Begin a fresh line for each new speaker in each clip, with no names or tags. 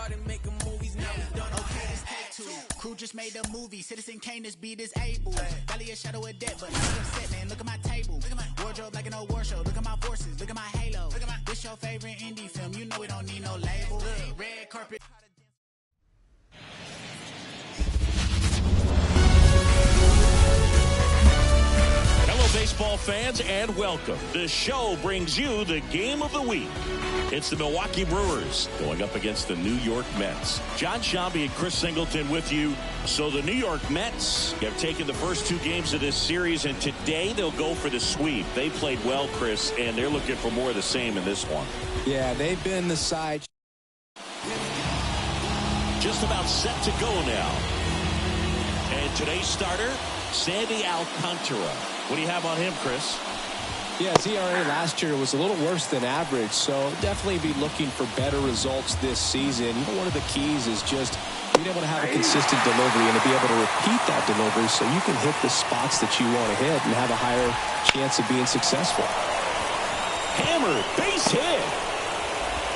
started making movies, now we done. Okay, let's take two. Crew just made a movie. Citizen Kane, this beat is able. Valley a shadow of death, but I'm upset, man. Look at my table. Look at my wardrobe like an old war show. Look at my forces. Look at my halo. Look at my. This your favorite indie film. You know we don't need no label. Look, red carpet.
Baseball fans, and welcome. The show brings you the game of the week. It's the Milwaukee Brewers going up against the New York Mets. John Shambi and Chris Singleton with you. So the New York Mets have taken the first two games of this series, and today they'll go for the sweep. They played well, Chris, and they're looking for more of the same in this one.
Yeah, they've been the side.
Just about set to go now. And today's starter, Sandy Alcantara. What do you have on him, Chris?
Yeah, his ERA last year was a little worse than average, so definitely be looking for better results this season. You know, one of the keys is just being able to have a consistent delivery and to be able to repeat that delivery so you can hit the spots that you want to hit and have a higher chance of being successful.
Hammered, base hit.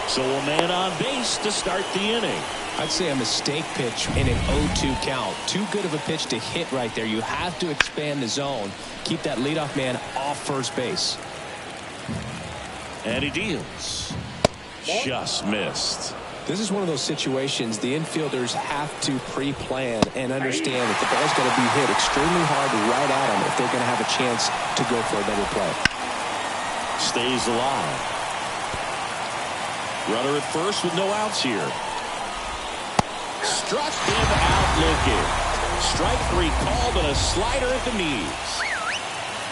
So a man on base to start the inning.
I'd say a mistake pitch in an 0-2 count. Too good of a pitch to hit right there. You have to expand the zone. Keep that leadoff man off first base.
And he deals. Just missed.
This is one of those situations the infielders have to pre-plan and understand that the ball's going to be hit extremely hard right at them if they're going to have a chance to go for a double play.
Stays alive. Runner at first with no outs here. Struck him out looking. Strike three called and a slider at the knees.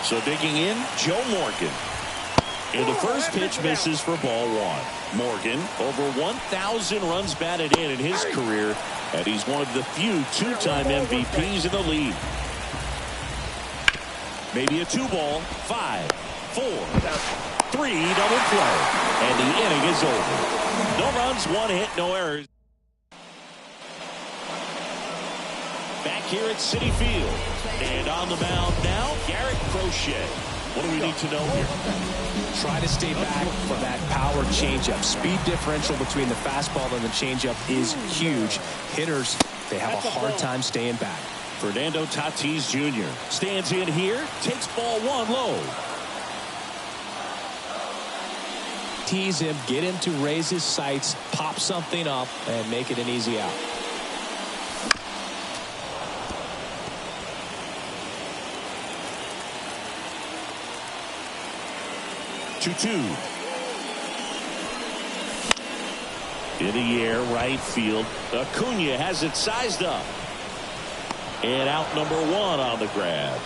So digging in, Joe Morgan. And the first pitch misses for ball one. Morgan, over 1,000 runs batted in his career, and he's one of the few two-time MVPs in the league. Maybe a 2-ball, 5, 4, 3 double play, and the inning is over. No runs, 1 hit, no errors. Back here at Citi Field. And on the mound now, Garrett Crochet. What do we need to know here?
Try to stay back from that power changeup. Speed differential between the fastball and the changeup is huge. Hitters, they have a hard time staying back.
Fernando Tatis Jr. stands in here, takes ball one low.
Tease him, get him to raise his sights, pop something up, and make it an easy out.
In the air, right field. Acuna has it sized up. And out number 1 on the grab.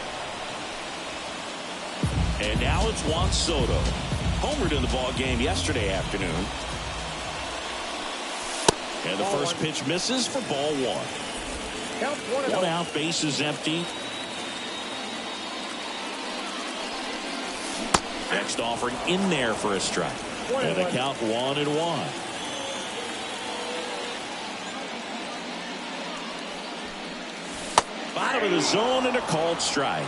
And now it's Juan Soto. Homered in the ball game yesterday afternoon. And the first pitch misses for ball 1. One out, base is empty. Next offering in there for a strike. And the count 1-1. Bottom of the zone and a called strike.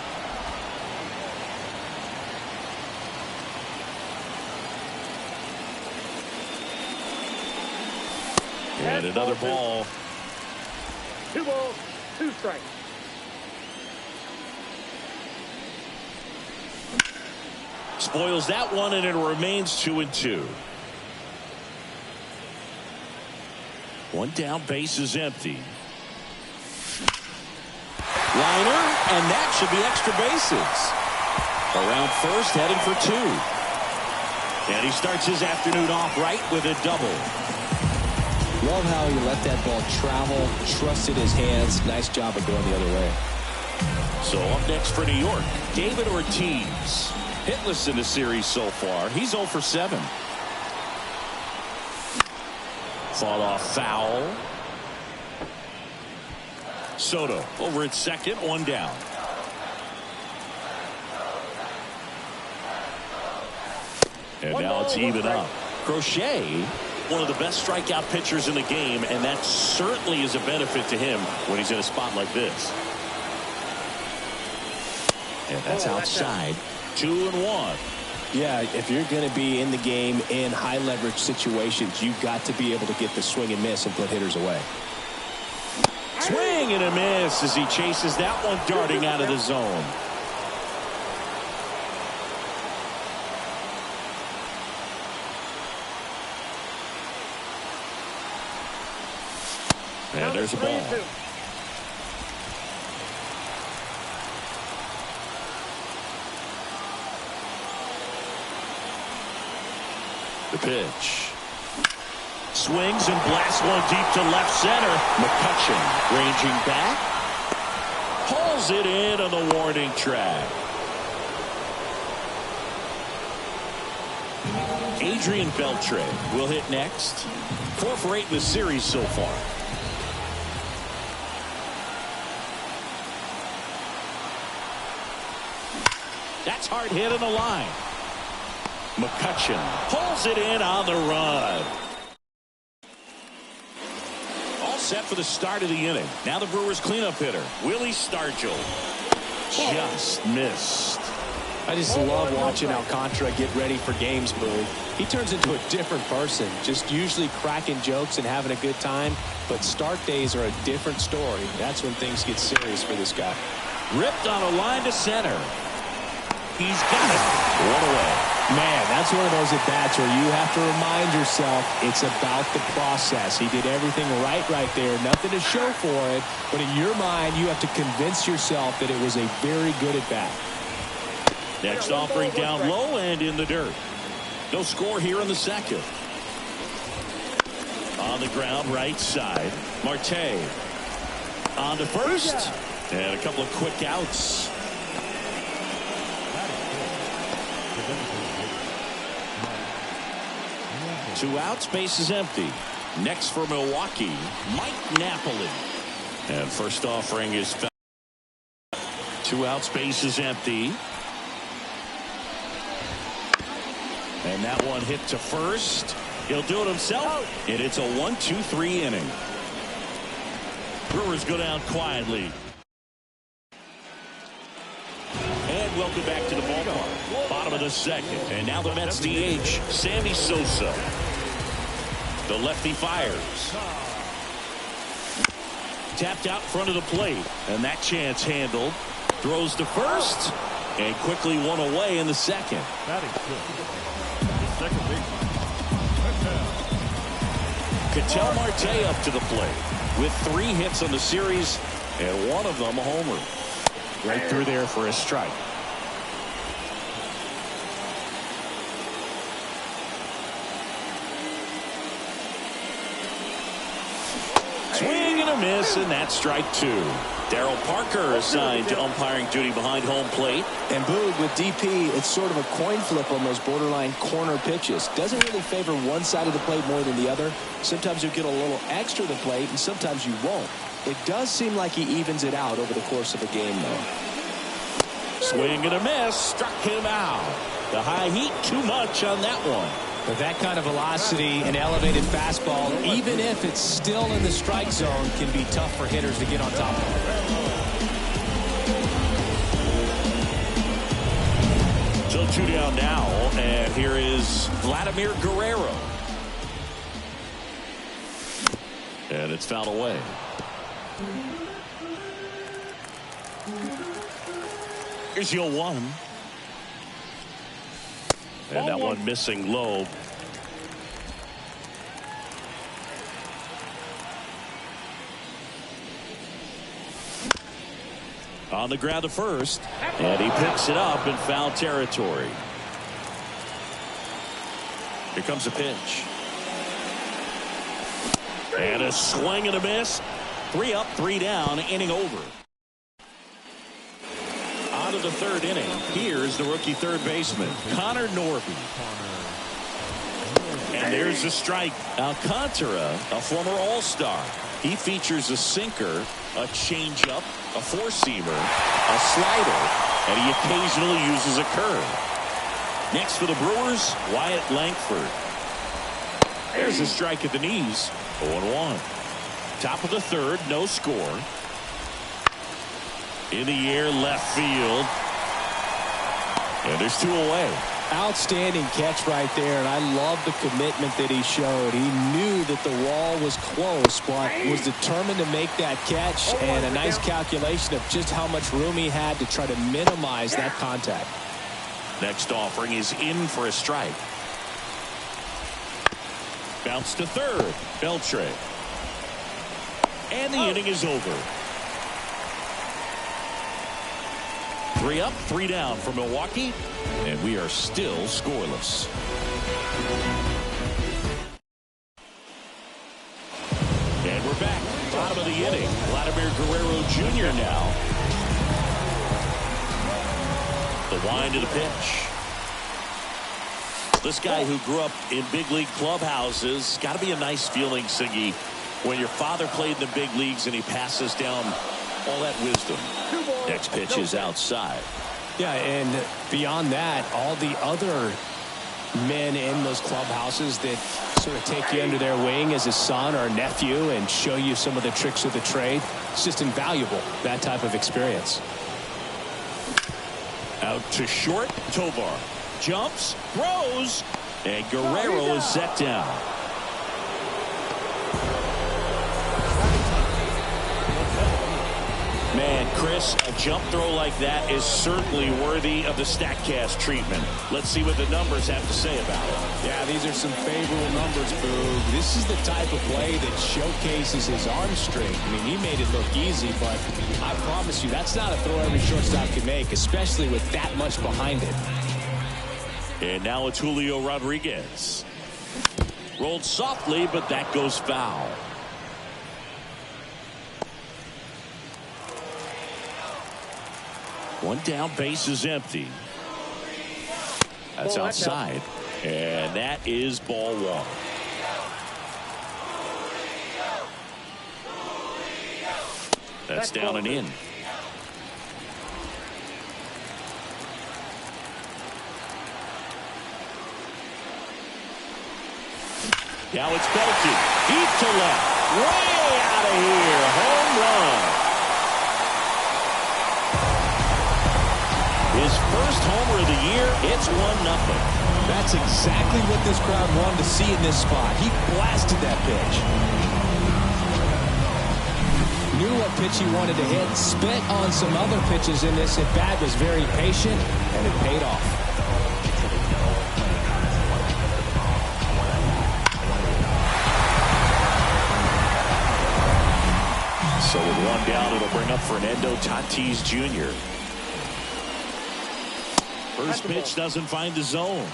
And another ball.
2 balls, 2 strikes.
Spoils that one, and it remains 2-2. One down, base is empty. Liner, and that should be extra bases. Around first, heading for 2. And he starts his afternoon off right with a double.
Love how he let that ball travel, trusted his hands. Nice job of going the other way.
So up next for New York, David Ortiz. Hitless in the series so far. He's 0 for 7. Fought off foul. Soto over at second, 1 down. And now it's even up. Crochet, one of the best strikeout pitchers in the game, and that certainly is a benefit to him when he's in a spot like this. And that's outside. 2-1.
Yeah, if you're going to be in the game in high leverage situations, you've got to be able to get the swing and miss and put hitters away.
Swing and a miss as he chases that one darting out of the zone. And there's a ball. The pitch. Swings and blasts one deep to left center. McCutchen ranging back. Pulls it in on the warning track. Adrian Beltre will hit next. 4 for 8 in the series so far. That's hard hit on the line. McCutchen pulls it in on the run. All set for the start of the inning. Now the Brewers cleanup hitter, Willie Stargell. Just missed.
I just love watching Alcantara get ready for games, Boog. He turns into a different person, just usually cracking jokes and having a good time. But start days are a different story. That's when things get serious for this guy.
Ripped on a line to center. He's got it. One away.
Man, that's one of those at-bats where you have to remind yourself it's about the process. He did everything right there. Nothing to show for it. But in your mind, you have to convince yourself that it was a very good at-bat.
Next offering down low and in the dirt. No score here in the second. On the ground, right side. Marte on to first. And a couple of quick outs. Two outs, base is empty. Next for Milwaukee, Mike Napoli. And first offering is foul. 2 outs, base is empty. And that one hit to first. He'll do it himself. And it's a 1-2-3 inning. Brewers go down quietly. And welcome back to the ballpark. Bottom of the second. And now the Mets DH, Sammy Sosa. The lefty fires. Tapped out in front of the plate. And that chance handled. Throws to first. And quickly one away in the second.
That is good. Second base.
Ketel Marte up to the plate with 3 hits on the series and one of them a homer. Right through there for a strike. Swing and a miss, and that's strike 2. Darryl Parker assigned to umpiring duty behind home plate.
And Boog, with DP, it's sort of a coin flip on those borderline corner pitches. Doesn't really favor one side of the plate more than the other. Sometimes you get a little extra to the plate, and sometimes you won't. It does seem like he evens it out over the course of a game, though.
Swing and a miss, struck him out. The high heat, too much on that one.
With that kind of velocity and elevated fastball, even if it's still in the strike zone, can be tough for hitters to get on top of.
So 2 down now, and here is Vladimir Guerrero. And it's fouled away. Here's the 0-1. And that one missing low. On the ground to first. And he picks it up in foul territory. Here comes a pitch. And a swing and a miss. 3 up, 3 down, inning over. Out of the 3rd inning, here's the rookie third baseman, Connor Norby. And there's the strike. Alcantara, a former All-Star. He features a sinker, a changeup, a four-seamer, a slider, and he occasionally uses a curve. Next for the Brewers, Wyatt Langford. There's a strike at the knees, 0-1. Top of the 3rd, no score. In the air, left field. And there's 2 away.
Outstanding catch right there, and I love the commitment that he showed. He knew that the wall was close, but was determined to make that catch, and a nice calculation of just how much room he had to try to minimize that contact.
Next offering is in for a strike. Bounce to third. Beltre. And the inning is over. 3 up, 3 down for Milwaukee, and we are still scoreless. And we're back. Bottom of the inning. Vladimir Guerrero Jr. now. The wind of the pitch. This guy who grew up in big league clubhouses, got to be a nice feeling, Siggy, when your father played in the big leagues and he passes down all that wisdom. Next pitch is outside.
Yeah, and beyond that, all the other men in those clubhouses that sort of take you under their wing as a son or a nephew and show you some of the tricks of the trade. It's just invaluable, that type of experience.
Out to short. Tovar jumps, throws, and Guerrero is set down. Man, Chris, a jump throw like that is certainly worthy of the StatCast treatment. Let's see what the numbers have to say about it.
Yeah, these are some favorable numbers, Boog. This is the type of play that showcases his arm strength. I mean, he made it look easy, but I promise you, that's not a throw every shortstop can make, especially with that much behind it.
And now it's Julio Rodriguez. Rolled softly, but that goes foul. One down, base is empty. That's outside. And that is ball one. That's down and in. Now it's belted. Deep to left. Way out of here. Home run. His first homer of the year. It's 1-0.
That's exactly what this crowd wanted to see in this spot. He blasted that pitch. Knew what pitch he wanted to hit. Spit on some other pitches in this at bat. Was very patient, and it paid off.
So with one down, it'll bring up Fernando Tatis Jr. First pitch doesn't find the zone.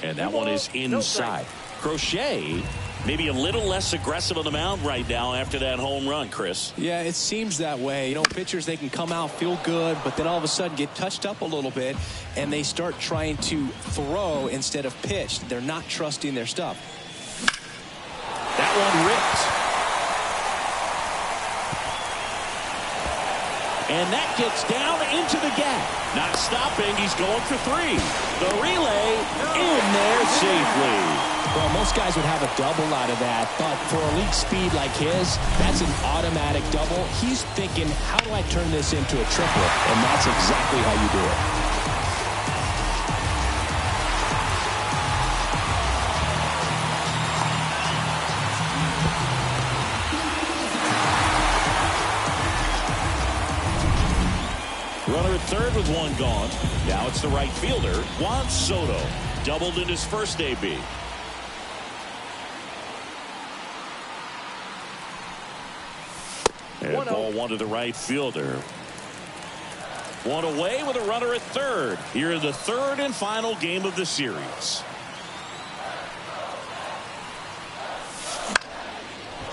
And that one is inside. Crochet maybe a little less aggressive on the mound right now after that home run, Chris.
Yeah, it seems that way. You know, pitchers, they can come out, feel good, but then all of a sudden get touched up a little bit, and they start trying to throw instead of pitch. They're not trusting their stuff.
That one ripped. And that gets down into the gap. Not stopping. He's going for 3. The relay in there safely.
Well, most guys would have a double out of that, but for elite speed like his, that's an automatic double. He's thinking, how do I turn this into a triplet? And that's exactly how you do it.
Runner at third with one gone. Now it's the right fielder, Juan Soto. Doubled in his first AB. And ball one to the right fielder. One away with a runner at third. Here in the third and final game of the series.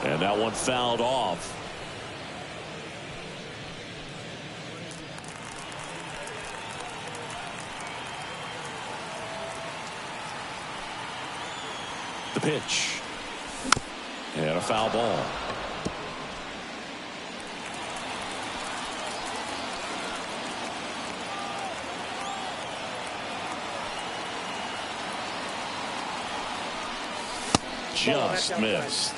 And that one fouled off. The pitch. And a foul ball. Just missed.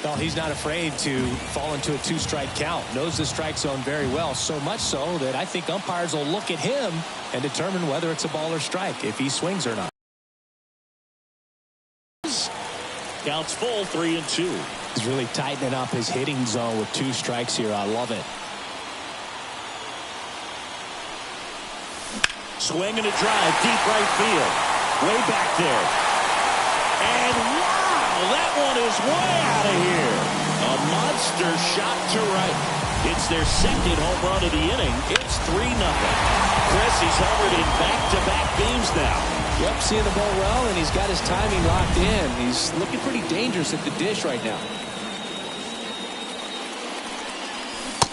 Well, he's not afraid to fall into a two-strike count. Knows the strike zone very well, so much so that I think umpires will look at him and determine whether it's a ball or strike, if he swings or not.
Counts full, 3-2.
He's really tightening up his hitting zone with 2 strikes here. I love it.
Swing and a drive, deep right field. Way back there. And wow, that one is way out of here. A monster shot to right. It's their second home run of the inning. It's 3-0. Chris, he's homered in back-to-back games now.
Yep, seeing the ball well, and he's got his timing locked in. He's looking pretty dangerous at the dish right now.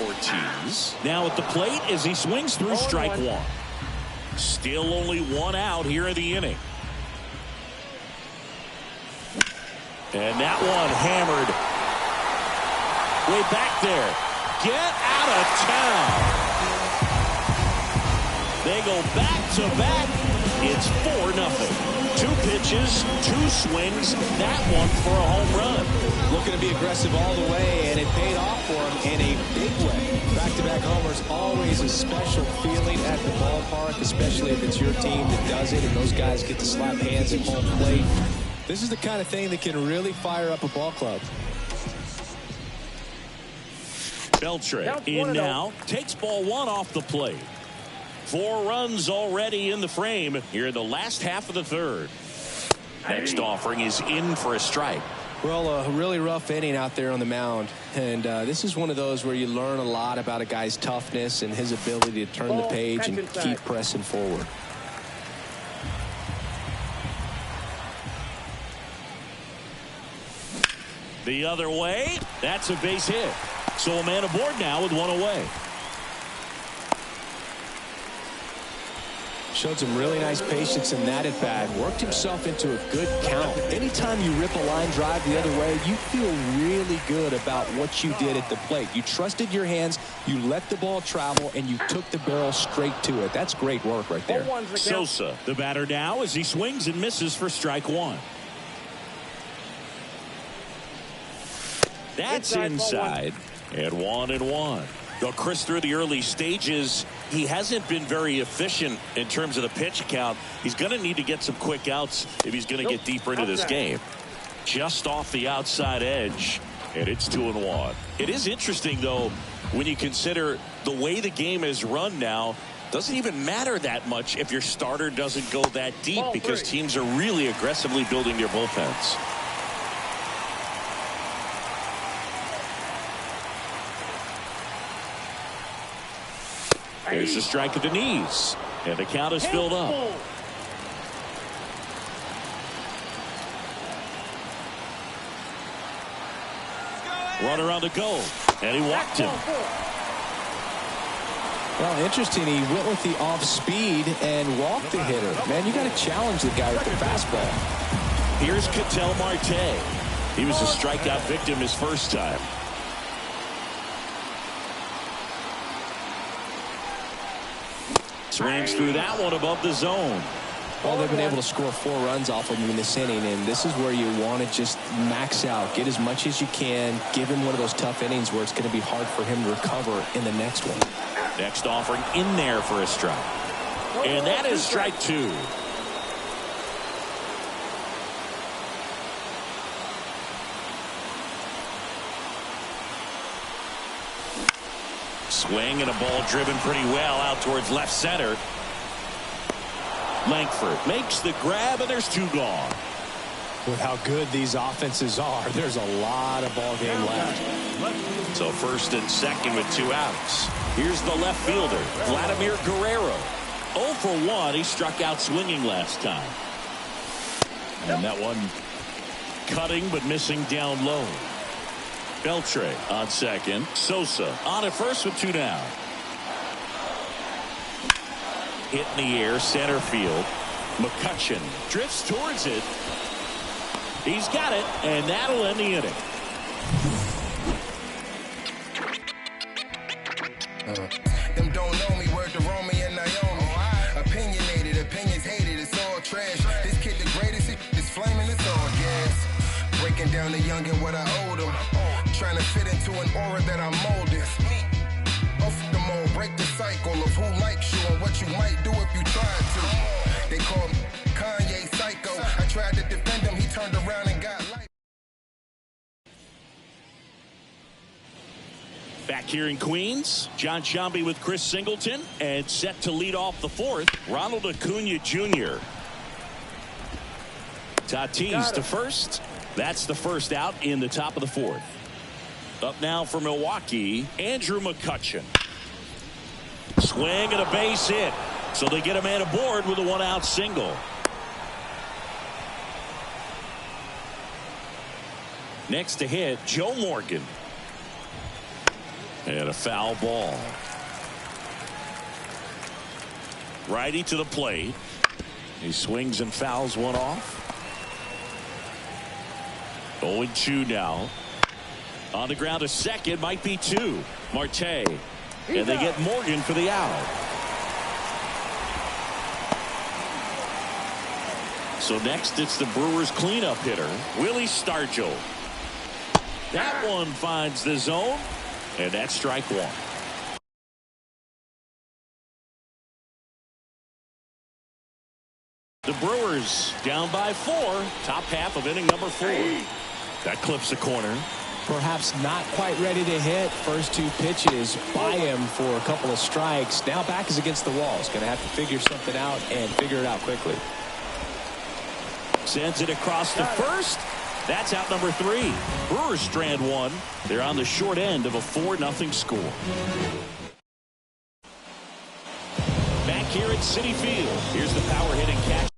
Ortiz now at the plate as he swings through strike 1. Still only 1 out here in the inning. And that one hammered. Way back there. Get out of town. They go back-to-back. It's 4-0. 2 pitches, 2 swings. That one for a home run.
Looking to be aggressive all the way, and it paid off for him in a big way. Back-to-back homers, always a special feeling at the ballpark, especially if it's your team that does it and those guys get to slap hands at home plate. This is the kind of thing that can really fire up a ball club.
Beltre in now, takes ball 1 off the plate. 4 runs already in the frame here in the last half of the third. Next offering is in for a strike.
Well, a really rough inning out there on the mound. And this is one of those where you learn a lot about a guy's toughness and his ability to turn the page and keep pressing forward.
The other way, that's a base hit. So a man aboard now with 1 away.
Showed some really nice patience in that at bat. Worked himself into a good count. Anytime you rip a line drive the other way, you feel really good about what you did at the plate. You trusted your hands, you let the ball travel, and you took the barrel straight to it. That's great work right there.
Sosa, the batter now, as he swings and misses for strike 1. That's inside. And 1-1. Well, Chris, through the early stages, he hasn't been very efficient in terms of the pitch count. He's going to need to get some quick outs if he's going to get deeper into this game. Just off the outside edge, and it's 2-1. It is interesting, though, when you consider the way the game is run now. Doesn't even matter that much if your starter doesn't go that deep because teams are really aggressively building their bullpens. There's the strike at the knees, and the count is filled up. Runner on the go, and he walked him.
Well, interesting. He went with the off speed and walked the hitter. Man, you got to challenge the guy with the fastball.
Here's Ketel Marte. He was a strikeout victim his first time. Swings through that one above the zone.
Well, they've been able to score 4 runs off of him in this inning, and this is where you want to just max out. Get as much as you can. Give him one of those tough innings where it's going to be hard for him to recover in the next one.
Next offering in there for a strike. And that is strike 2. Swing and a ball driven pretty well out towards left center. Langford makes the grab, and there's 2 gone.
With how good these offenses are, there's a lot of ball game left.
So first and second with 2 outs. Here's the left fielder, Vladimir Guerrero. 0 for 1. He struck out swinging last time. And that one cutting but missing down low. Beltre on second. Sosa on at first with 2 down. Hit in the air, center field. McCutchen drifts towards it. He's got it, and that'll end the inning.
Them don't know me, word to Romy and Naomi. Opinionated, opinions hated, it's all trash. This kid the greatest, it's flaming, it's all gas. Breaking down the young and what I owed him. trying to fit into an aura that I'm molded. Off the mold, break the cycle of who likes you and what you might do if you tried to. They call me Kanye Psycho. I tried to defend him, he turned around and got life.
Back here in Queens, John Sciambi with Chris Singleton, and set to lead off the fourth, Ronald Acuna Jr. Tatis to first. That's the first out in the top of the fourth. Up now for Milwaukee, Andrew McCutchen. Swing and a base hit. So they get a man aboard with a one-out single. Next to hit, Joe Morgan. And a foul ball. Righty to the plate. He swings and fouls one off. 0-2 now. On the ground to second, might be two. Marte. And they get Morgan for the out. So next it's the Brewers cleanup hitter, Willie Stargell. That one finds the zone, and that's strike one. The Brewers down by 4, top half of inning number 4. That clips the corner.
Perhaps not quite ready to hit. First two pitches by him for a couple of strikes. Now back is against the wall. He's going to have to figure something out and figure it out quickly.
Sends it across to first. That's out number 3. Brewers strand one. They're on the short end of a 4-0 score. Back here at Citi Field. Here's the power hitting catch.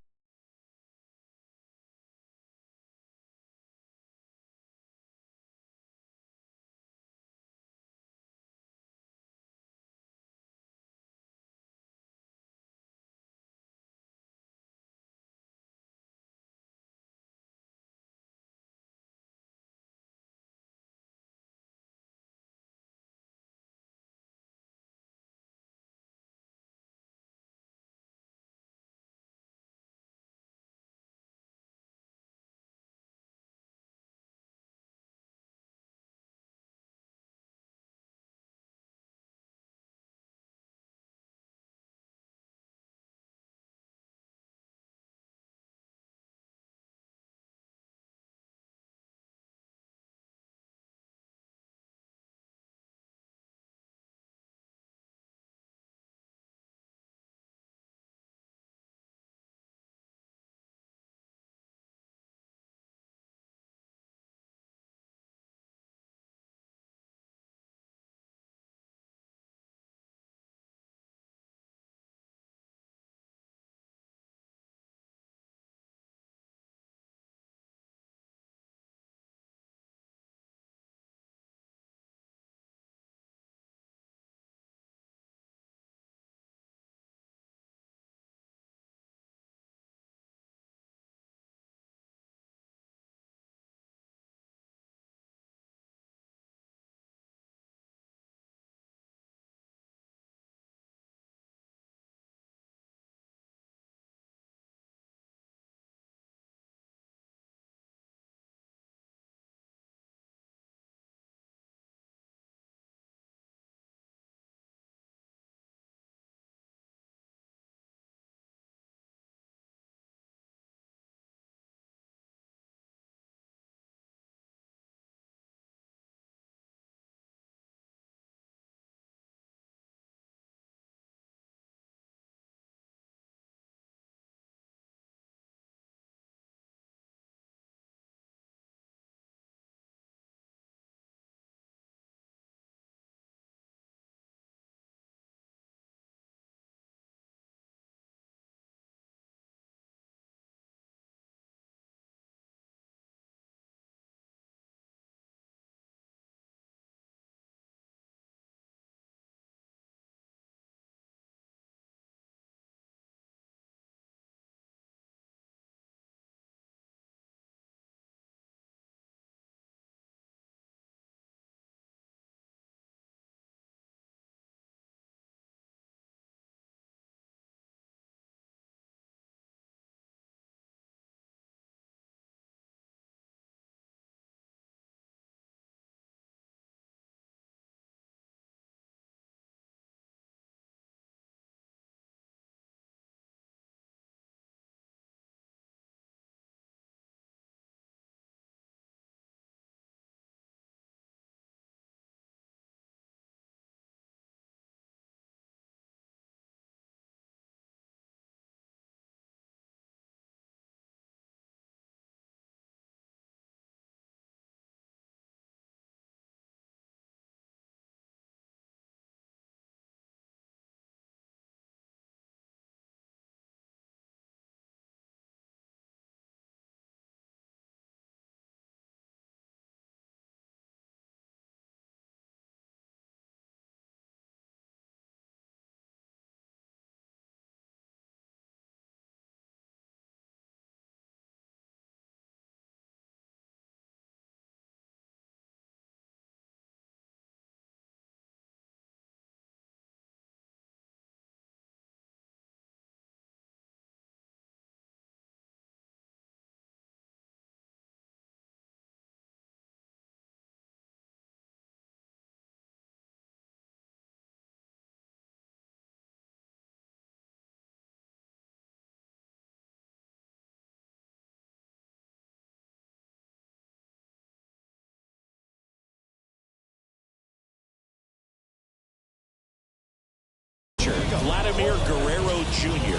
Vladimir Guerrero Jr.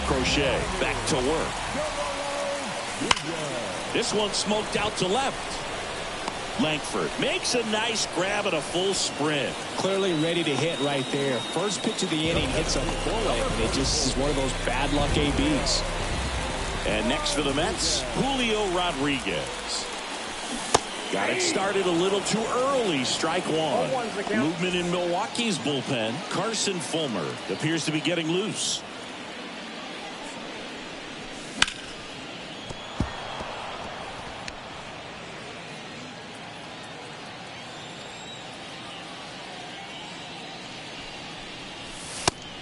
Crochet back to work. This one smoked out to left. Langford makes a nice grab at a full sprint.
Clearly ready to hit right there. First pitch of the inning hits a bullet, and it just is one of those bad luck ABs.
And next for the Mets, Julio Rodriguez. Got it started a little too early. Strike one. Movement in Milwaukee's bullpen. Carson Fulmer appears to be getting loose.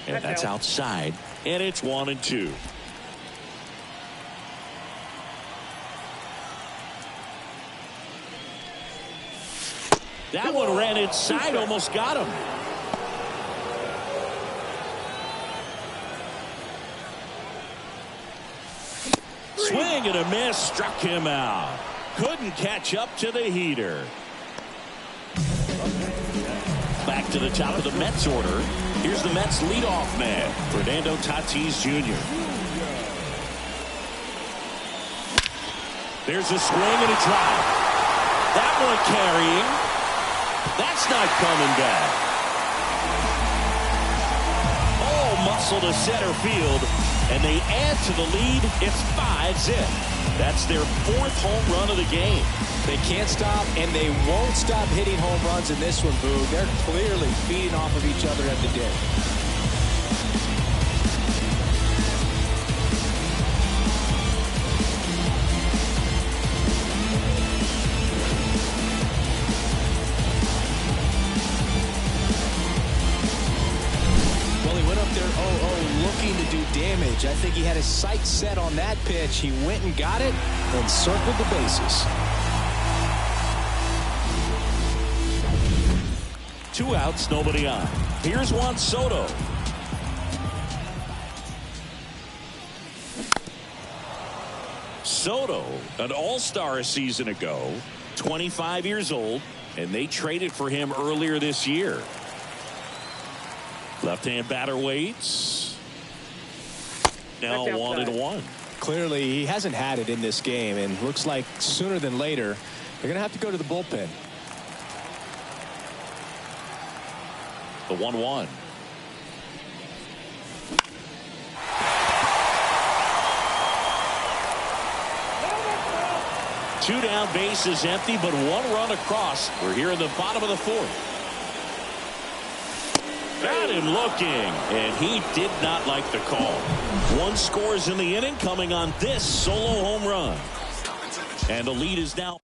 And that's outside. And it's 1-2. That one ran inside, almost got him. Swing and a miss, struck him out. Couldn't catch up to the heater. Back to the top of the Mets order. Here's the Mets leadoff man, Fernando Tatis Jr. There's a swing and a drive. That one carrying. That's not coming back. Oh, muscle to center field, and they add to the lead. It's 5-zip. That's their 4th home run of the game.
They can't stop, and they won't stop hitting home runs in this one, Boo. They're clearly feeding off of each other at the dip. Looking to do damage. I think he had his sights set on that pitch. He went and got it and circled the bases.
2 outs, nobody on. Here's Juan Soto. Soto, an all-star a season ago, 25 years old, and they traded for him earlier this year. Left-hand batter waits. Now 1-1.
Clearly, he hasn't had it in this game, and looks like sooner than later, they're going to have to go to the bullpen.
The 1-1. Two down, bases empty, but 1 run across. We're here in the bottom of the 4th. Got him looking, and he did not like the call. 1 scores in the inning, coming on this solo home run. And the lead is now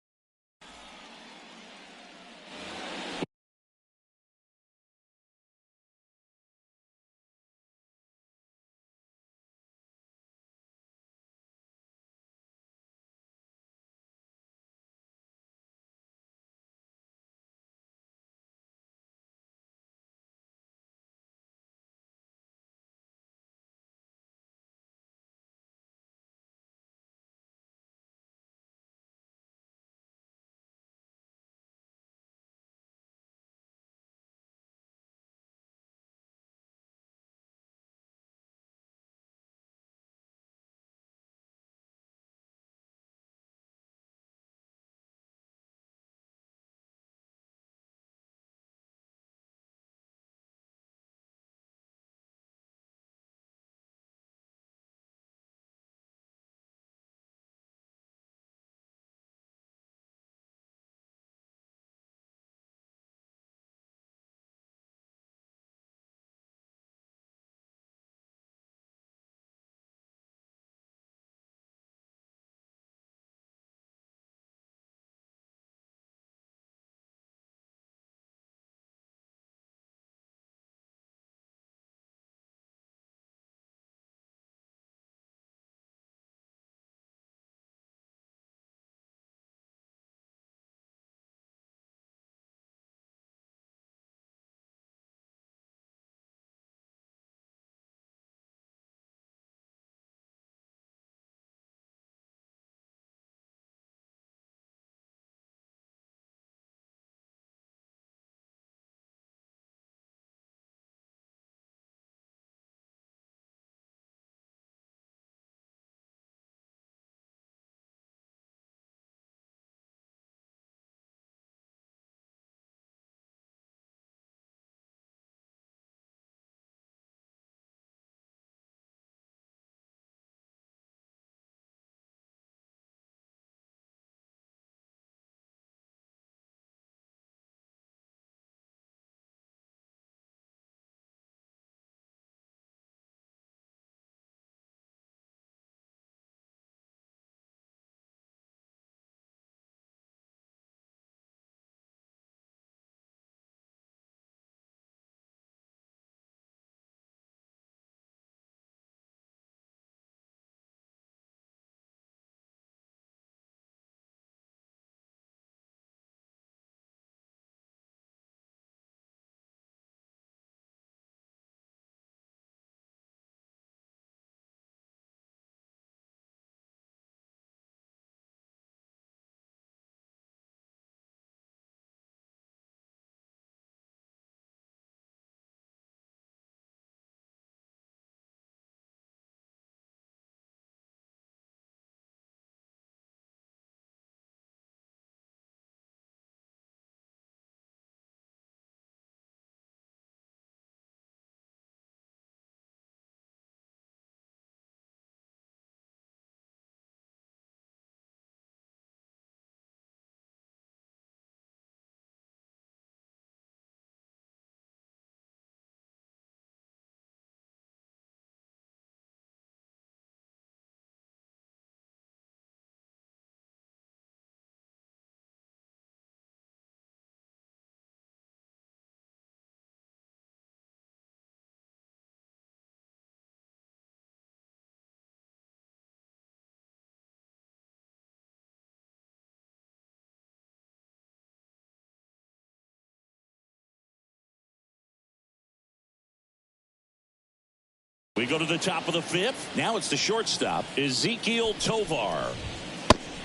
We go to the top of the fifth. Now it's the shortstop, Ezekiel Tovar.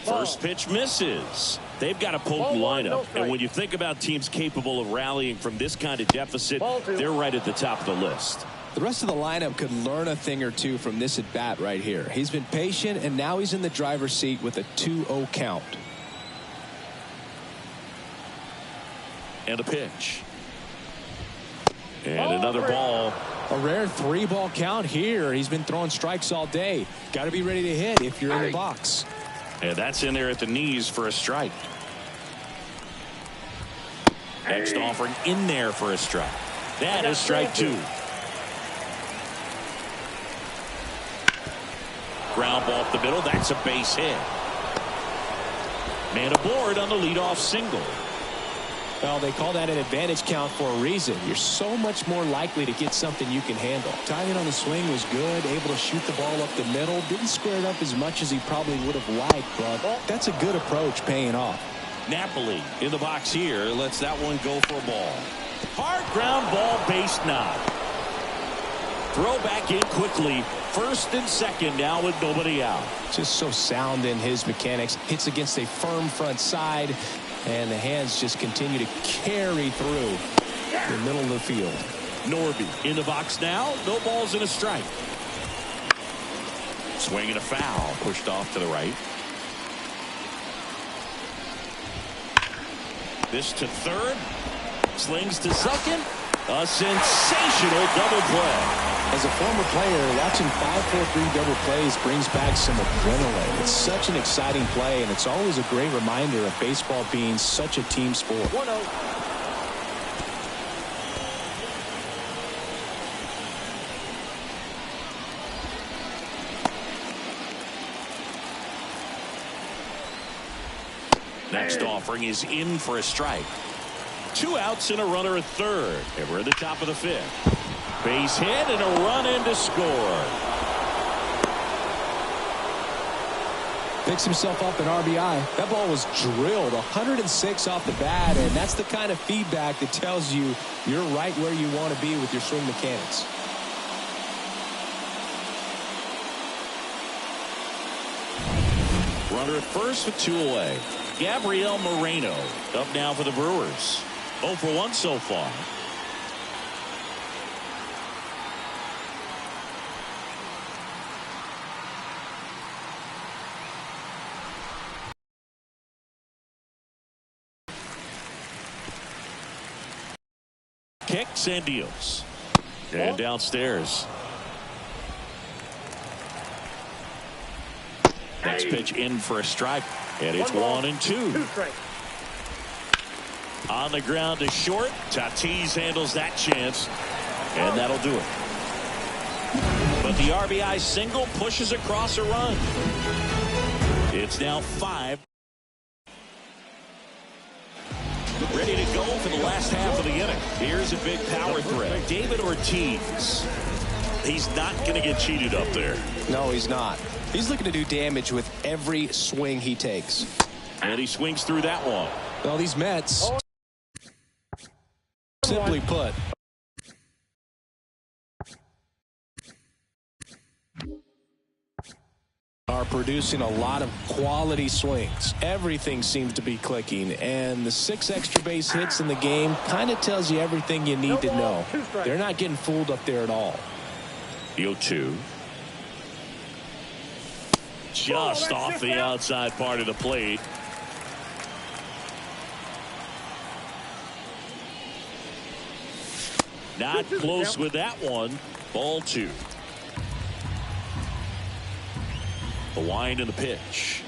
First pitch misses. They've got a potent lineup. And when you think about teams capable of rallying from this kind of deficit, they're right at the top of the list.
The rest of the lineup could learn a thing or two from this at bat right here. He's been patient, and now he's in the driver's seat with a 2-0 count.
And a pitch. And another ball.
A rare 3-ball count here. He's been throwing strikes all day. Got to be ready to hit if you're in the box.
And that's in there at the knees for a strike. Next offering in there for a strike. That is strike 2. Ground ball up the middle. That's a base hit. Man aboard on the leadoff single.
Well, they call that an advantage count for a reason. You're so much more likely to get something you can handle. Timing on the swing was good, able to shoot the ball up the middle. Didn't square it up as much as he probably would have liked, but that's a good approach paying off.
Napoli in the box here. Lets that one go for a ball. Hard ground ball, base knock. Throw back in quickly. First and second now with nobody out.
Just so sound in his mechanics. Hits against a firm front side. And the hands just continue to carry through the middle of the field.
Norby in the box now. No balls and a strike. Swing and a foul. Pushed off to the right. This to third. Slings to second. A sensational double play.
As a former player, watching 5-4-3 double plays brings back some adrenaline. It's such an exciting play, and it's always a great reminder of baseball being such a team sport.
1-0.
Next offering is in for a strike. 2 outs and a runner at third. And we're at the top of the fifth. Base hit and a run in to score.
Picks himself up an RBI. That ball was drilled 106 off the bat, and that's the kind of feedback that tells you you're right where you want to be with your swing mechanics.
Runner at first with 2 away. Gabriel Moreno up now for the Brewers. 0 for 1 so far. Kicks and deals. And downstairs. Next pitch in for a strike. And it's 1-2. On the ground to short. Tatis handles that chance. And that'll do it. But the RBI single pushes across a run. It's now 5. Ready to go for the last half of the inning. Here's a big power threat. David Ortiz. He's not going to get cheated up there.
No, he's not. He's looking to do damage with every swing he takes.
And he swings through that one.
Well, these Mets, simply put, are producing a lot of quality swings. Everything seems to be clicking, and the 6 extra base hits in the game kind of tells you everything you need to know. They're not getting fooled up there at all.
The 0-2. Just off the outside part of the plate. Not close with that one. Ball 2. The wind and the pitch.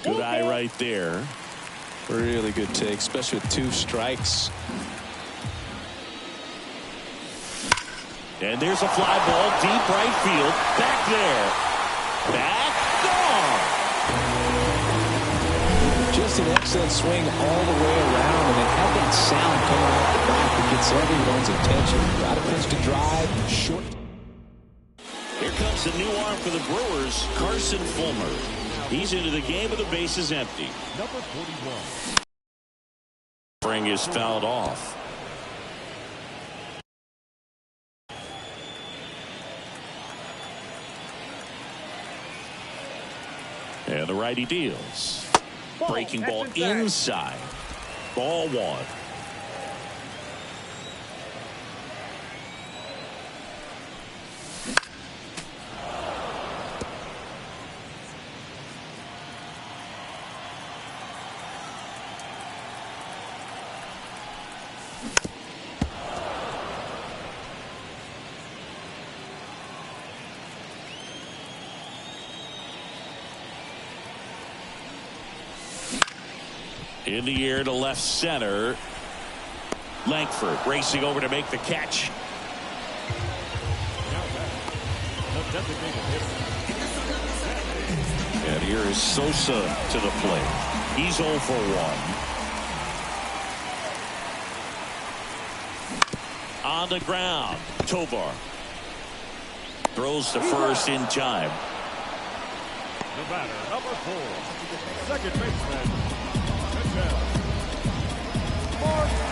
Good eye right there.
Really good take, especially with 2 strikes.
And there's a fly ball deep right field. Back there. Back gone.
Just an excellent swing all the way around, and it had that sound coming off the back that gets everyone's attention. Got a pitch to drive, short.
Here comes the new arm for the Brewers, Carson Fulmer. He's into the game with the bases empty.
Number 41.
Spring is fouled off. And the righty deals. Breaking ball inside. Ball one. In the air to left center. Langford racing over to make the catch. And here is Sosa to the plate. He's 0 for 1. On the ground, Tovar throws to first in time.
The batter, number 4, second baseman.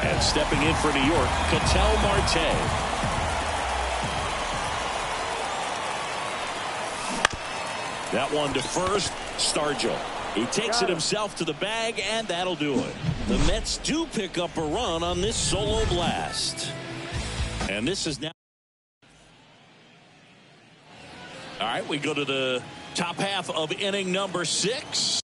And stepping in for New York, Ketel Marte. That one to first, Stargell. He takes it himself to the bag, and that'll do it. The Mets do pick up a run on this solo blast. And this is now. All right, we go to the top half of inning number 6.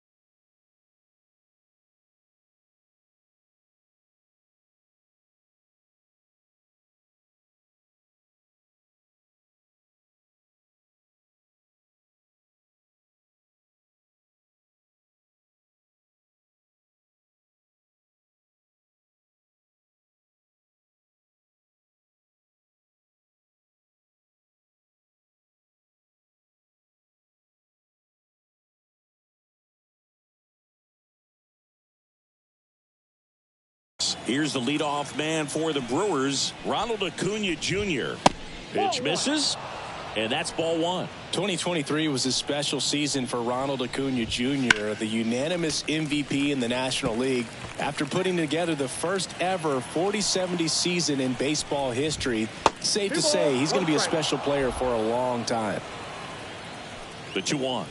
Here's the leadoff man for the Brewers, Ronald Acuna Jr. Pitch misses, and that's ball 1.
2023 was a special season for Ronald Acuna Jr., the unanimous MVP in the National League. After putting together the first ever 40-70 season in baseball history, safe to say he's going to be a special player for a long time.
The 2-1.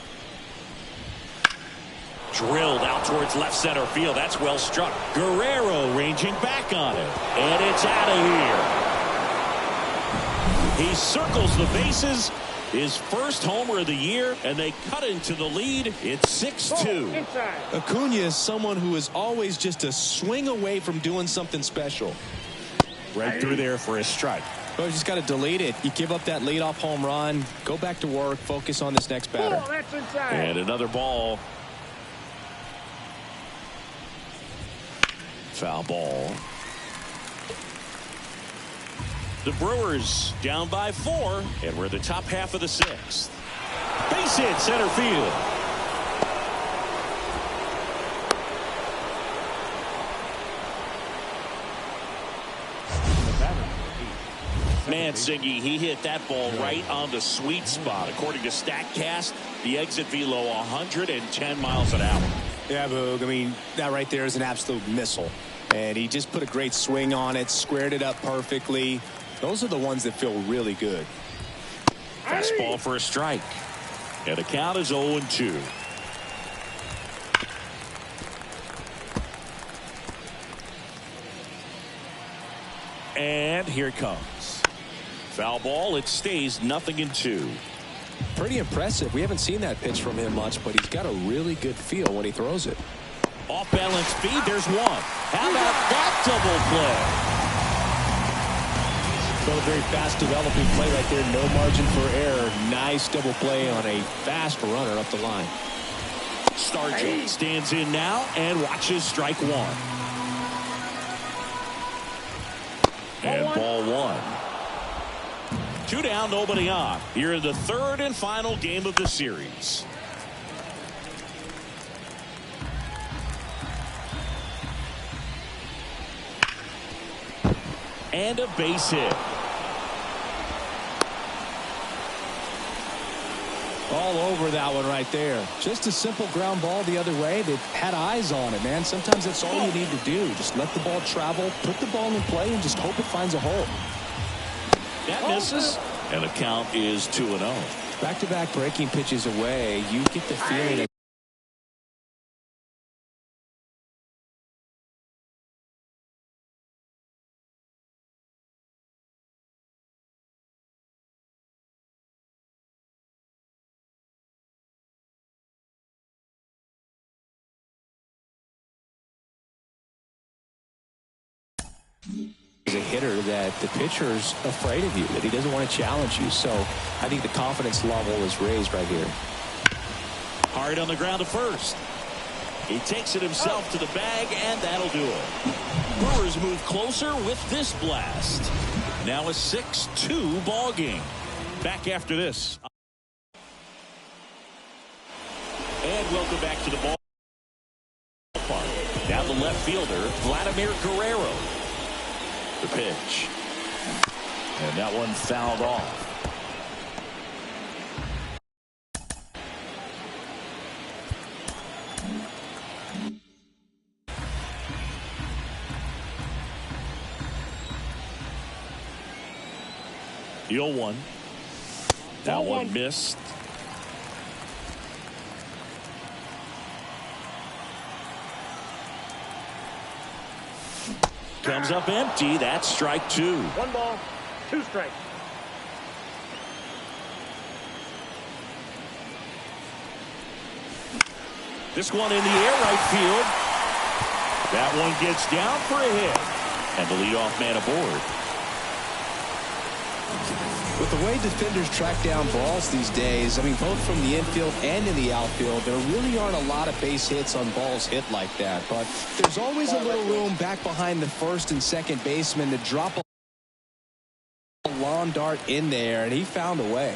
Drilled out towards left center field. That's well struck. Guerrero ranging back on it. And it's out of here. He circles the bases. His first homer of the year, and they cut into the lead. It's 6-2.
Acuna is someone who is always just a swing away from doing something special.
Right through there for a strike.
Well, you just got to delete it. You give up that leadoff home run. Go back to work. Focus on this next batter.
And another ball. Foul ball. The Brewers down by 4, and we're the top half of the 6th. Base hit, center field. Mancini, he hit that ball right on the sweet spot. According to StatCast, the exit velo 110 miles an hour.
Yeah, Boog. I mean, that right there is an absolute missile. And he just put a great swing on it, squared it up perfectly. Those are the ones that feel really good.
Fastball for a strike. And the count is 0-2. And here it comes. Foul ball. It stays 0-2.
Pretty impressive. We haven't seen that pitch from him much, but he's got a really good feel when he throws it.
Off balance speed. There's one. How about that double play?
So a very fast developing play right there. No margin for error. Nice double play on a fast runner up the line.
Stargell stands in now and watches strike 1. And ball 1. 2 down, nobody on. Here in the 3rd and final game of the series. And a base hit.
All over that one right there. Just a simple ground ball the other way. They had eyes on it, man. Sometimes that's all you need to do. Just let the ball travel, put the ball in play, and just hope it finds a hole.
That misses, and the count is 2-0.
Back-to-back breaking pitches away, you get the feeling that As a hitter that the pitcher's afraid of you, that he doesn't want to challenge you. So I think the confidence level is raised right here.
Hard on the ground to first. He takes it himself to the bag, and that'll do it. Brewers move closer with this blast. Now a 6-2 ball game. Back after this. And welcome back to the ballpark. Now the left fielder, Vladimir Guerrero. The pitch. And that one fouled off. The 0-1. That one missed. Comes up empty. That's strike 2.
1 ball, 2 strikes.
This one in the air, right field. That one gets down for a hit. And the leadoff man aboard.
With the way defenders track down balls these days, I mean, both from the infield and in the outfield, there really aren't a lot of base hits on balls hit like that. But there's always a little room back behind the first and second baseman to drop a lawn dart in there, and he found a way.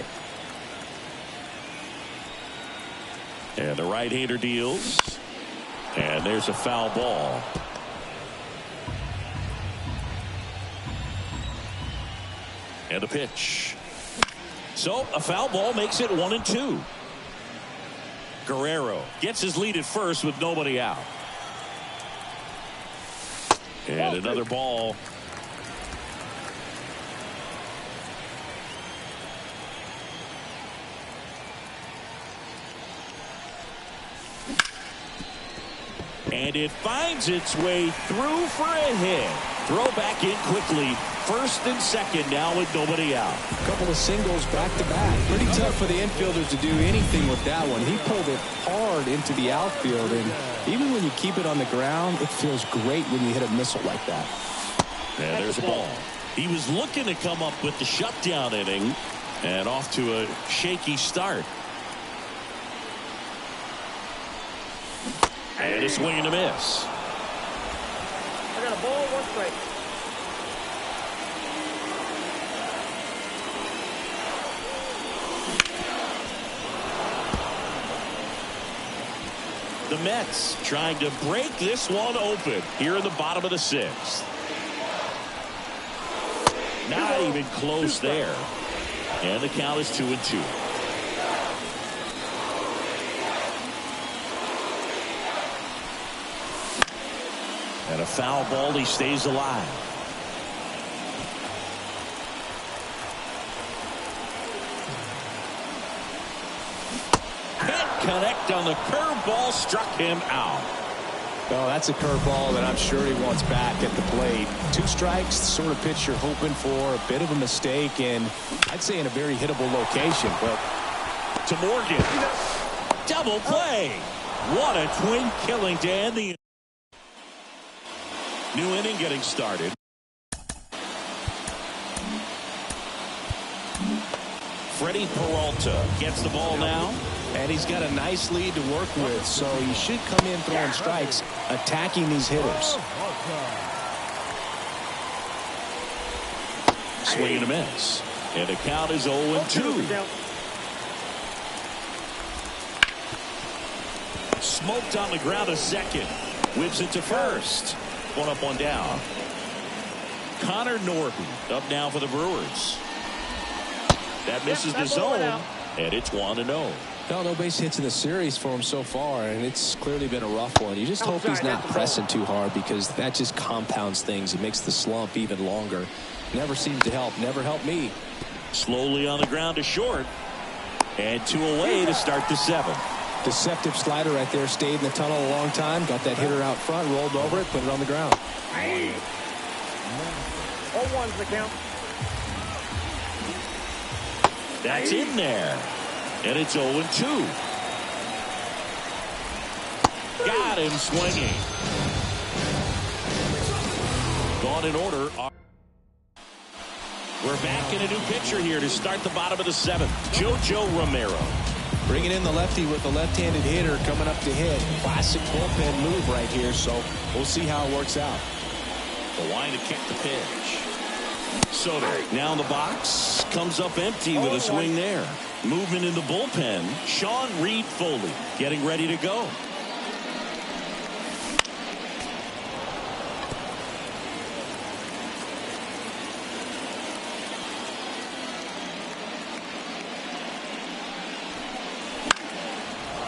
And the right-hander deals. And there's a foul ball. And a pitch. So a foul ball makes it 1-2. Guerrero gets his lead at first with nobody out. And another ball. And it finds its way through for a hit. Throw back in quickly. First and second now with nobody out.
A couple of singles back-to-back. Pretty tough for the infielders to do anything with that one. He pulled it hard into the outfield, and even when you keep it on the ground, it feels great when you hit a missile like that.
And there's a ball. He was looking to come up with the shutdown inning, and off to a shaky start. And a swing and a miss.
I got a ball, 1 strike.
The Mets trying to break this one open here in the bottom of the 6th. Not even close there. And the count is 2-2. And a foul ball. He stays alive. Can't connect on the curveball. Struck him out.
Oh, that's a curveball that I'm sure he wants back at the plate. 2 strikes, the sort of pitch you're hoping for. A bit of a mistake, and I'd say in a very hittable location. But
to Morgan. Double play. What a twin killing to end the new inning getting started. Freddie Peralta gets the ball now.
And he's got a nice lead to work with, so he should come in throwing strikes, attacking these hitters.
Swing and a miss. And the count is 0-2. Smoked on the ground a second. Whips it to first. 1 up, 1 down. Connor Norton up now for the Brewers. That misses the zone, and it's 1-0.
No base hits in the series for him so far, and it's clearly been a rough one. You just hope he's not pressing too hard, because that just compounds things. It makes the slump even longer. Never seems to help. Never helped me.
Slowly on the ground to short. And 2 away to start the 7th.
Deceptive slider right there. Stayed in the tunnel a long time. Got that hitter out front. Rolled over it. Put it on the ground.
0-1's the count.
That's in there. And it's 0-2. Got him swinging. Gone in order. We're back in a new pitcher here to start the bottom of the 7th. JoJo Romero.
Bringing in the lefty with the left-handed hitter coming up to hit. Classic bullpen move right here, so we'll see how it works out.
The line to kick the pitch. Soto now in the box. Comes up empty with a swing there. Movement in the bullpen. Sean Reed Foley getting ready to go.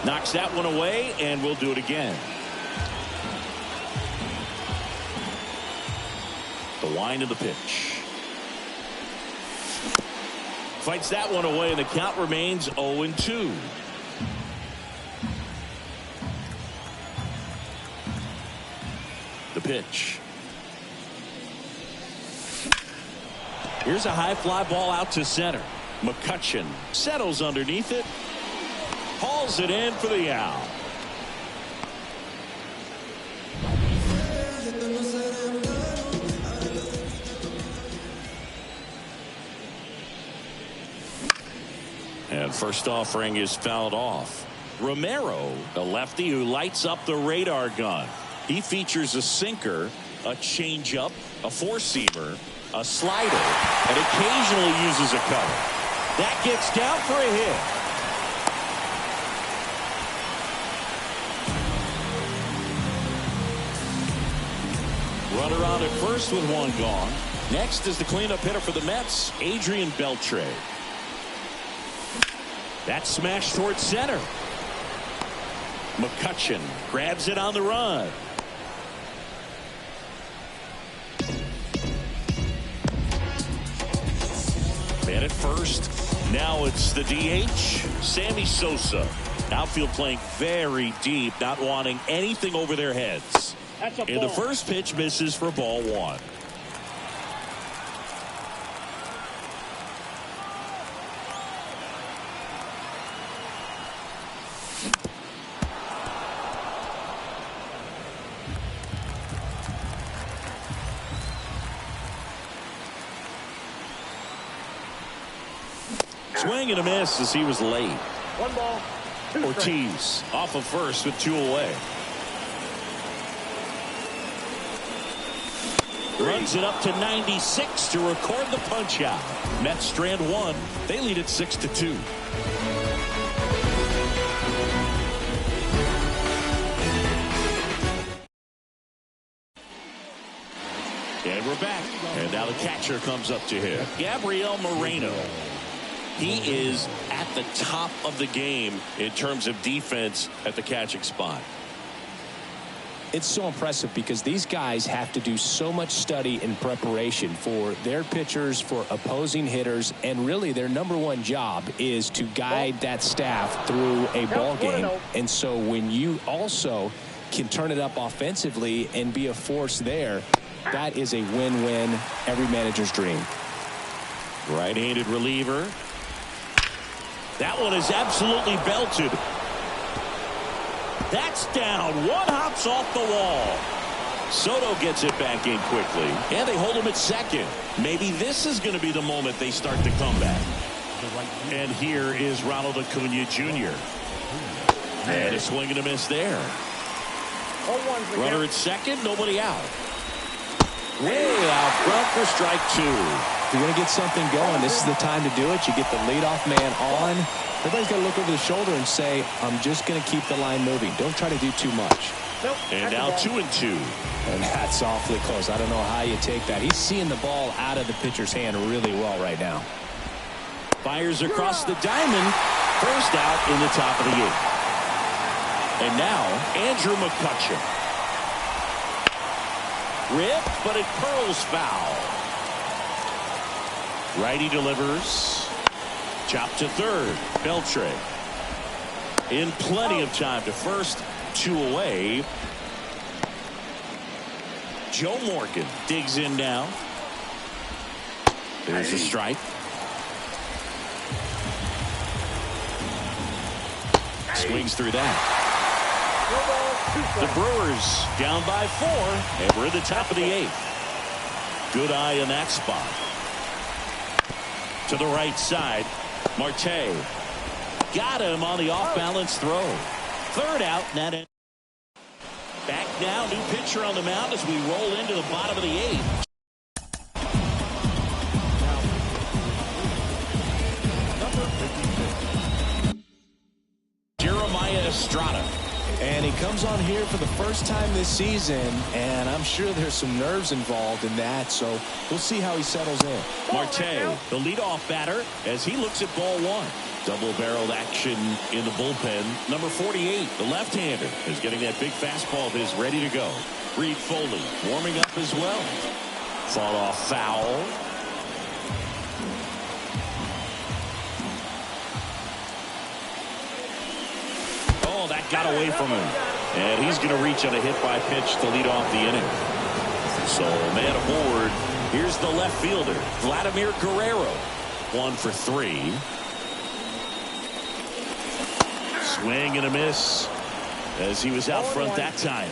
Knocks that one away, and we'll do it again. The wind of the pitch. Fights that one away, and the count remains 0-2. The pitch. Here's a high fly ball out to center. McCutchen settles underneath it. Hauls it in for the out. And first offering is fouled off. Romero, the lefty who lights up the radar gun. He features a sinker, a changeup, a four-seamer, a slider, and occasionally uses a cutter. That gets down for a hit. Runner on at first with one gone. Next is the cleanup hitter for the Mets, Adrian Beltre. That's smashed towards center. McCutchen grabs it on the run. Man at first. Now it's the DH, Sammy Sosa. Outfield playing very deep, not wanting anything over their heads. And the first pitch misses for ball one. Swing and a miss as he was late.
1 ball, 2
Ortiz off of first with 2 away. Runs it up to 96 to record the punch out. Mets strand 1. They lead it 6-2. And we're back. And now the catcher comes up to him. Gabriel Moreno. He is at the top of the game in terms of defense at the catching spot.
It's so impressive because these guys have to do so much study and preparation for their pitchers, for opposing hitters, and really their #1 job is to guide that staff through a ball game. And so when you also can turn it up offensively and be a force there, that is a win-win, every manager's dream.
Right-handed reliever. That one is absolutely belted. That's down. One hops off the wall. Soto gets it back in quickly. And they hold him at second. Maybe this is going to be the moment they start the comeback. And here is Ronald Acuna Jr. And a swing and a miss there. Runner at second, nobody out. Way out front for strike 2.
If you're going to get something going, this is the time to do it. You get the leadoff man on. Everybody's got to look over the shoulder and say, I'm just going to keep the line moving. Don't try to do too much.
And now 2-2.
And that's awfully close. I don't know how you take that. He's seeing the ball out of the pitcher's hand really well right now.
Fires across the diamond. First out in the top of the 8th. And now Andrew McCutchen. Ripped, but it curls foul. Righty delivers. Chop to third. Beltre. In plenty of time to first. 2 away. Joe Morgan digs in now. There's a strike. Swings through that. The Brewers down by 4, and we're at the top of the 8th. Good eye in that spot. To the right side. Marte. Got him on the off-balance throw. Third out. Back now. New pitcher on the mound as we roll into the bottom of the 8th. Estrada.
And he comes on here for the first time this season, and I'm sure there's some nerves involved in that, so we'll see how he settles in.
Marte, the leadoff batter, as he looks at ball 1. Double-barreled action in the bullpen. Number 48, the left-hander, is getting that big fastball of his ready to go. Reed Foley warming up as well. Fall off foul. That got away from him, and he's going to reach on a hit by pitch to lead off the inning. So man aboard. Here's the left fielder, Vladimir Guerrero. 1 for 3. Swing and a miss as he was out front that time.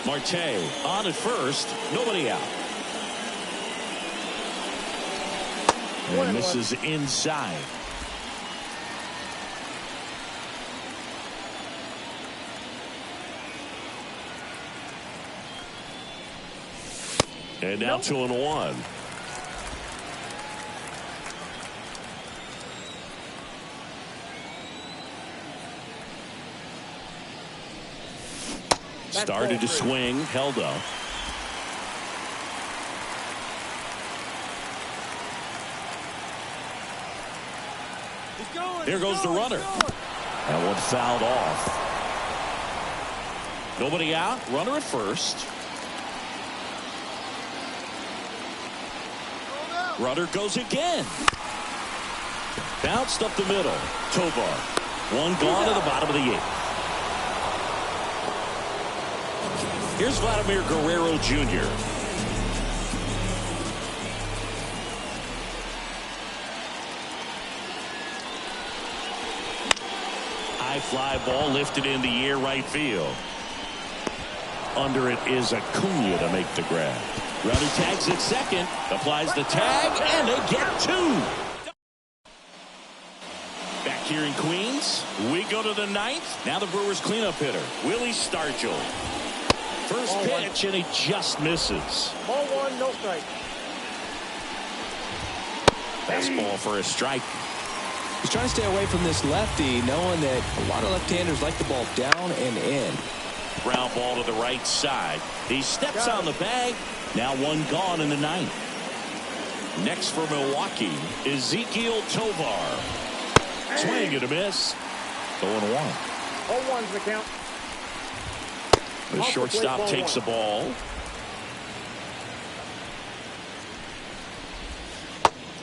Marte on at first, nobody out. And misses inside. And now 2-1. Started to swing, held up. Here goes the runner. That one fouled off. Nobody out. Runner at first. Runner goes again. Bounced up the middle. Tovar. One gone to the bottom of the 8th. Here's Vladimir Guerrero Jr. High fly ball lifted in the air right field. Under it is Acuna to make the grab. Runner tags at second, applies the tag, and they get 2. Back here in Queens, we go to the 9th. Now the Brewers cleanup hitter, Willie Stargell. First pitch, and he just misses.
Ball 1, no strike.
Fastball for a strike.
He's trying to stay away from this lefty, knowing that a lot of left-handers like the ball down and in.
Ground ball to the right side. He steps on the bag. Now 1 gone in the 9th. Next for Milwaukee, Ezequiel Tovar. Swing and a miss. 0-1.
0-1's the count.
The shortstop takes the ball.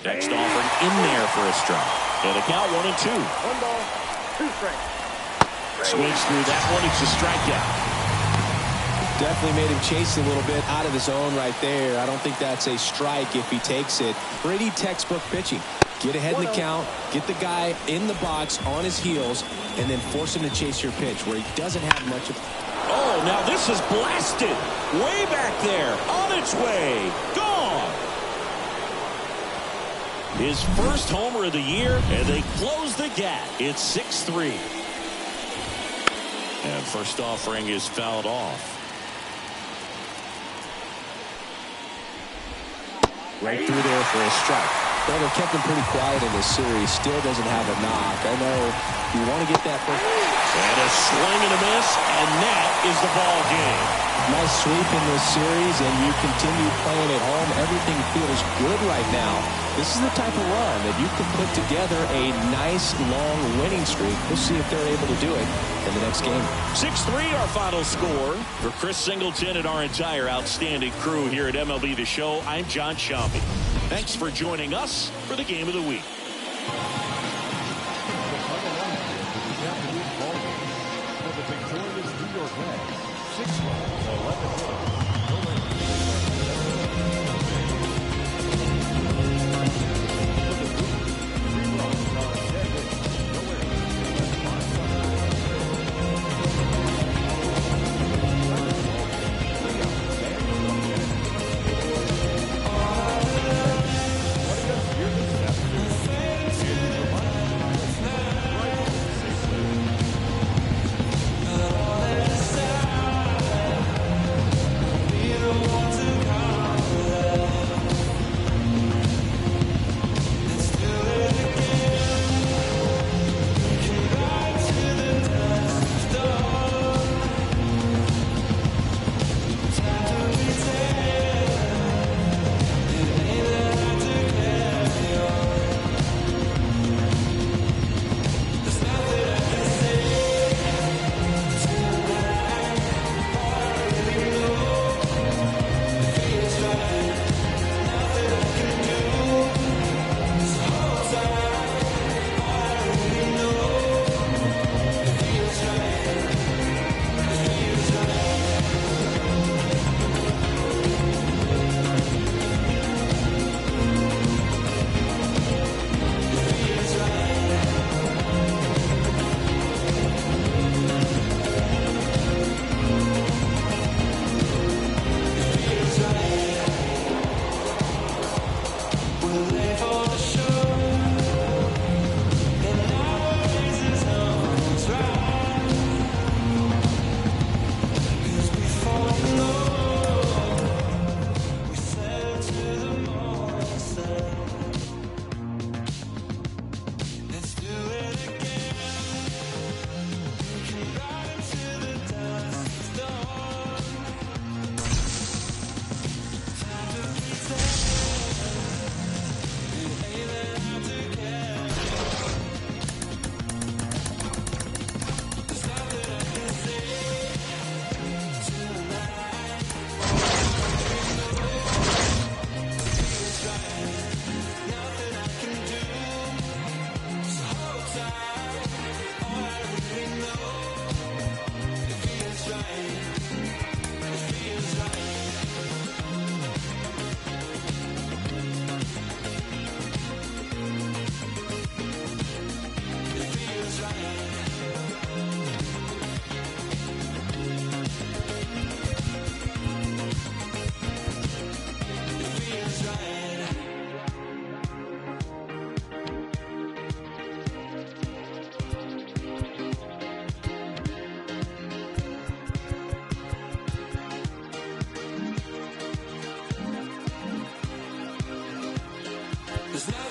Next offering in there for a strike. And the count 1-2.
1 ball, 2 strikes.
Swings through that one. It's a strikeout.
Definitely made him chase a little bit out of the zone right there. I don't think that's a strike if he takes it. Pretty textbook pitching. Get ahead in the count, get the guy in the box on his heels, and then force him to chase your pitch where he doesn't have much of.
Oh, now this is blasted. Way back there. On its way. Gone. His first homer of the year, and they close the gap. It's 6-3. And first offering is fouled off.
Right through there for a strike. Well, they've kept him pretty quiet in this series. Still doesn't have a knock. I know you want to get that first.
And a swing and a miss, and that is the ball game.
Nice sweep in this series, and you continue playing at home. Everything feels good right now. This is the type of run that you can put together a nice, long winning streak. We'll see if they're able to do it in the next game.
6-3 our final score. For Chris Singleton and our entire outstanding crew here at MLB The Show, I'm John Sciambi. Thanks for joining us for the Game of the Week.
'Cause now